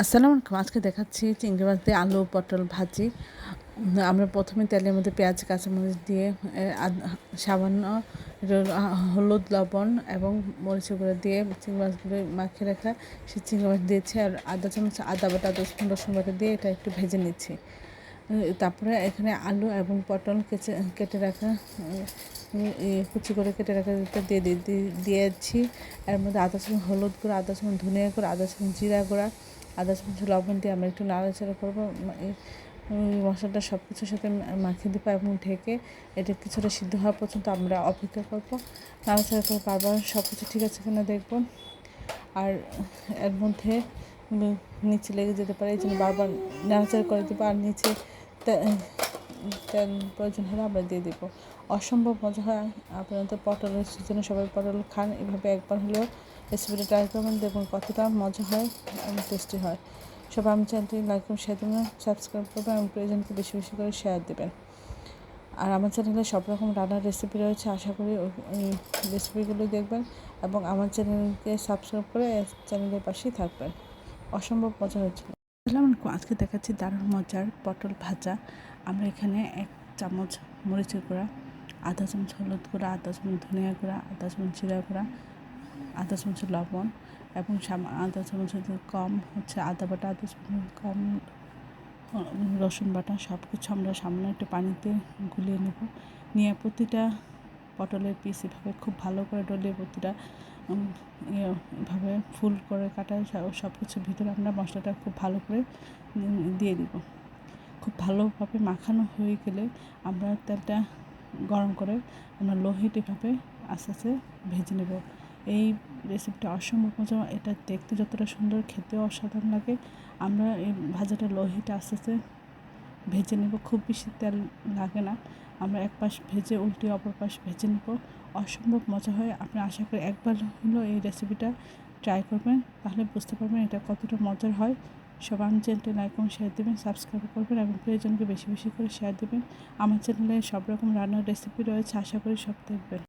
আসসালামু আলাইকুম। আজকে দেখাচ্ছি চিংড়ি মাছ দিয়ে আলু পটল ভাজি। আমরা প্রথমে তেলের মধ্যে পেঁয়াজ কাঁচামরিচ দিয়ে সামান্য হলুদ লবণ এবং মরিচের গুঁড়ো দিয়ে চিংড়ি মাছগুলো মাখিয়ে রাখা সেই চিংড়ি মাছ দিয়েছি, আর আধা চামচ আদা বাটা, 10 রসুন বাটা দিয়ে এটা একটু ভেজে নিচ্ছি। তারপরে এখানে আলু এবং পটল কেটে রাখা কুচি করে কেটে রাখা দিয়েছি। এর মধ্যে আধা চামচ হলুদ গুঁড়ো, আধা চামচ ধনিয়া গুঁড়ো, আধা চামচ জিরা গুঁড়া, আধা চামচ লবণ দিয়ে আমরা একটু নাড়াচাড়া করবো। এই মশলাটা সব কিছুর সাথে মাখিয়ে দিব এবং ঢেকে এটা কিছুটা সিদ্ধ হওয়া পর্যন্ত আমরা অপেক্ষা করবো। নাড়াচাড়া করে বারবার সব কিছু ঠিক আছে কিনা দেখব। আর এর মধ্যে নিচে লেগে যেতে পারে, এই জন্য বারবার নাড়াচাড়া করে দেবো। আর নিচে তেল প্রয়োজন হলে আমরা দিয়ে দেবো। অসম্ভব মজা হয়। আপনারা তো পটলের সিজনে সবাই পটল খান, এভাবে একবার হলেও রেসিপিটা ট্রাই করবেন, দেখুন কতটা মজা হয় এবং টেস্টি হয়। সবাই আমি চ্যানেলটি লাইক এবং শেয়ার দেবেন, সাবস্ক্রাইব করবেন এবং প্রয়োজনকে বেশি বেশি করে শেয়ার দেবেন। আর আমার চ্যানেলে সব রকম রান্নার রেসিপি রয়েছে, আশা করি ওই রেসিপিগুলো দেখবেন এবং আমার চ্যানেলকে সাবস্ক্রাইব করে চ্যানেলের পাশেই থাকবেন। অসম্ভব মজা হয়েছিল। আজকে দেখাচ্ছি দারুণ মজার পটল ভাজা। আমরা এখানে 1 চামচ মরিচের গুঁড়া, আধা চামচ হলুদ গুঁড়া, আধা চামচ ধনিয়া গুঁড়া, আধা চামচ জিরা গুঁড়া, আধা চামচ লবণ এবং আধা চামচ কম আদা বাটা, আধা চামচ কম রসুন বাটা, সব কিছু আমরা সামান্য একটু পানিতে গুলিয়ে নেব। নিয়ে প্রতিটা পটলের পিস এভাবে খুব ভালো করে ডলিয়ে প্রতিটা এভাবে ফুল করে কাটা সব কিছুর ভিতরে আমরা মশলাটা খুব ভালো করে দিয়ে দিব। খুব ভালোভাবে মাখানো হয়ে গেলে আমরা তেলটা গরম করে আমরা লো হিট এভাবে আস্তে আস্তে ভেজে নেব। এই রেসিপিটা অসম্ভব মজা। এটা দেখতে যতটা সুন্দর, খেতেও অসাধারণ লাগে। আমরা এই ভাজাটা লো হিটে আস্তে আস্তে ভেজে নেব, খুব বেশি তেল লাগে না। আমরা এক পাশ ভেজে উল্টে অপর পাশ ভেজে নেব। অসম্ভব মজা হয়। আপনি আশা করি একবার হলেও এই রেসিপিটা ট্রাই করবেন, তাহলে বুঝতে পারবেন এটা কতটা মজার হয়। সবাই আমার চ্যানেলটি লাইক এবং শেয়ার দেবেন, সাবস্ক্রাইব করবেন এবং প্রিয়জনকে বেশি বেশি করে শেয়ার দেবেন। আমার চ্যানেলে সব রকম রান্নার রেসিপি রয়েছে, আশা করি সব দেখবেন।